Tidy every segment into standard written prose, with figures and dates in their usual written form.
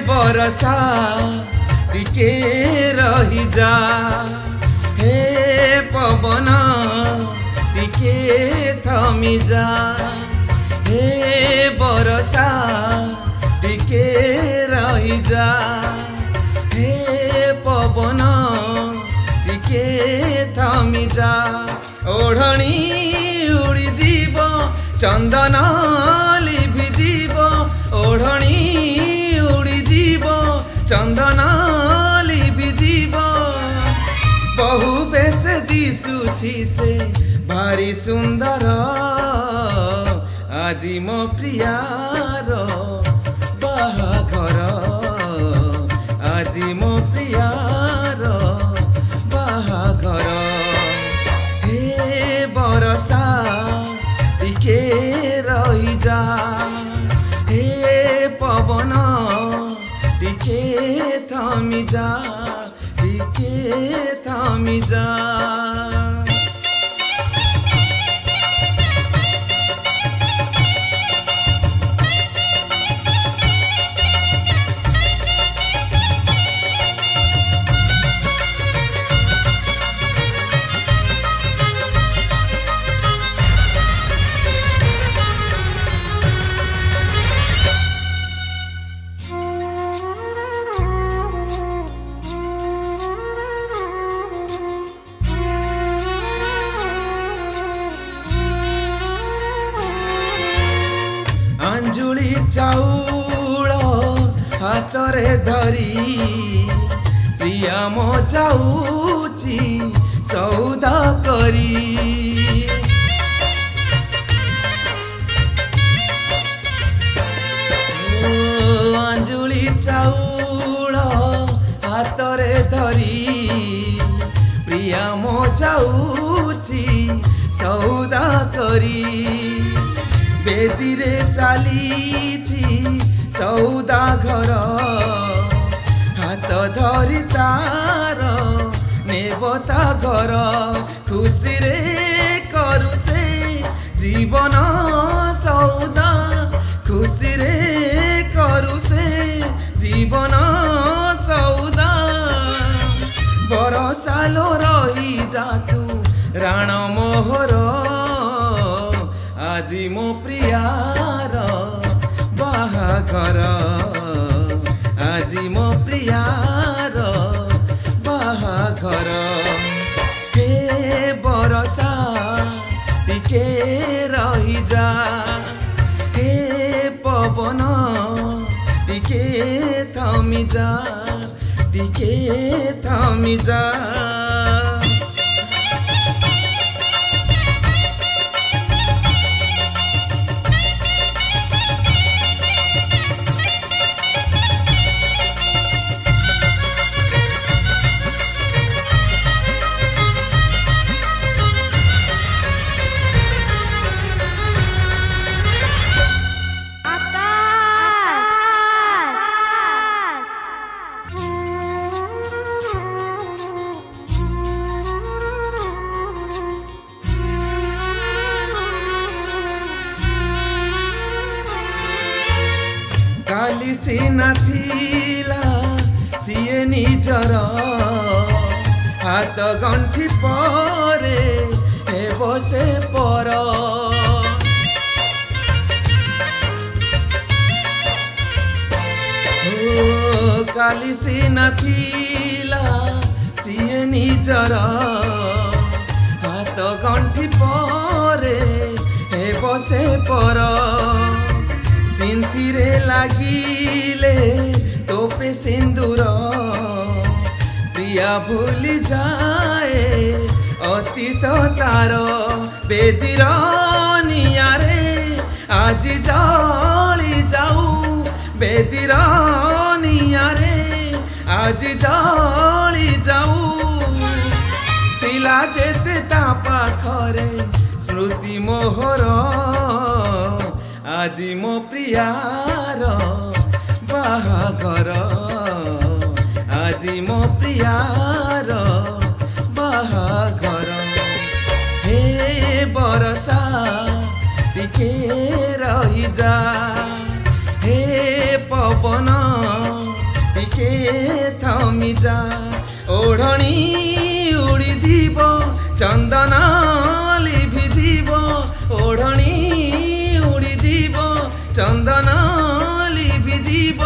बरसा टिके रही जा, हे पवन टिके थमी जा, हे बरसा टिके रही जा, हे पवन टिके थमी जा। ओढ़णी उड़ी जीव चंदन लिभि जीव, ओढ़णी उड़ी जीव चंदन लिभि जीव, बहु बेस दिशुछि से भारी सुंदर, आजी मो प्रियार बाहाघर, आजी मो प्रियार बाहाघर। हे बरसा टिके रही जा, हे पवन टिके थमी जा, टिके थमी जा। अंजुली चाउल हातरे धरी, प्रिया मो जाऊची सौदा करी, अंजुली चाउल हातरे धरी, प्रिया मो जाऊची सौदा करी, बेदी रे चालीछि सौदा घर, हाथ धरी तार नेबता घर, खुशी रे करू से जीवन सौदा, खुशी रे करू से जीवन सौदा। बरसालो रही जा तू राण मोहर, आजी मो प्रियार बाहाघर, आजी मो प्रियार बाहाघर। हे बरसा टिके रही जा, हे पवन टिके थमी जा, टिके थमी जा। काली सीना थिला सिए निजर, हाथ गंठी परे हे बसे पर, काली सीना थिला सिए निजर, हाथ गंठी परे हे बसे पर, सिंथिरे लागिले टोपे सिंदूर, प्रिया भूली जाए अतीत तार, बेदीर नियारे आज जली जाऊ, बेदीर नियारे आज जली जाऊ, तिला जेते ता पाखरे स्मृति मोहर, आजी मो प्रियार बाहाघर, आजी मो प्रियार बाहाघर। हे बरसा टिके रही जा, हे पवन थमी जा ओढ़णी उड़ी जीव चंदन लिभिजीव ओढ़णी उड़ी जीव चंदन लिभिजीव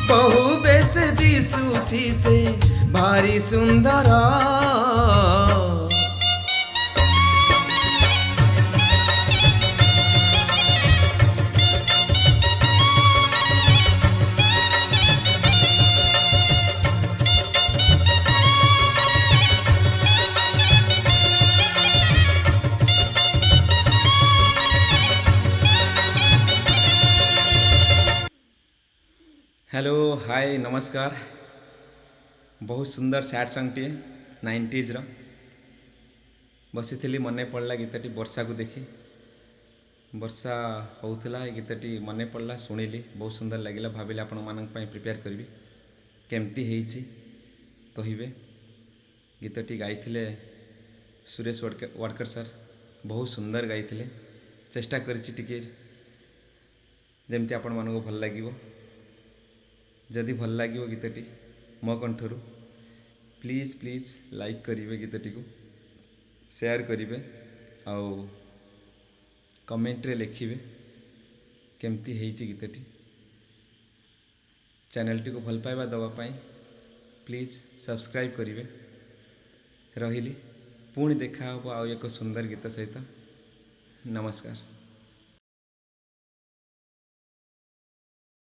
बहु बेस दिशुछि से भारी सुंदर हेलो हाय नमस्कार बहुत सुंदर सैड सॉन्ग टी 90s रो बसी मन पड़ला गीतटी वर्षा को देखी वर्षा होउथला गीतटी मन पड़ला शुणिली बहुत सुंदर लगिला भाविले आपण मानक पई प्रिपेयर करबी केमती हेइची कहिबे गीतटी गाइथिले सुरेश वाडकर सर बहुत सुंदर गाइथिले चेष्टा करछि टिके जेमती आपण मानको भल लागिवो जदि भल लगे गीतटी मो कंठर प्लीज प्लीज लाइक करेंगे गीतटी को शेयर करेंगे आउ कमेंट रे लिखिबे केमती हेइची गीतटी चैनल टी को भल पाइबा दवा पाई प्लीज सब्सक्राइब करेंगे रहिली पुणी देखा हो आउ एक सुंदर गीत सहित नमस्कार।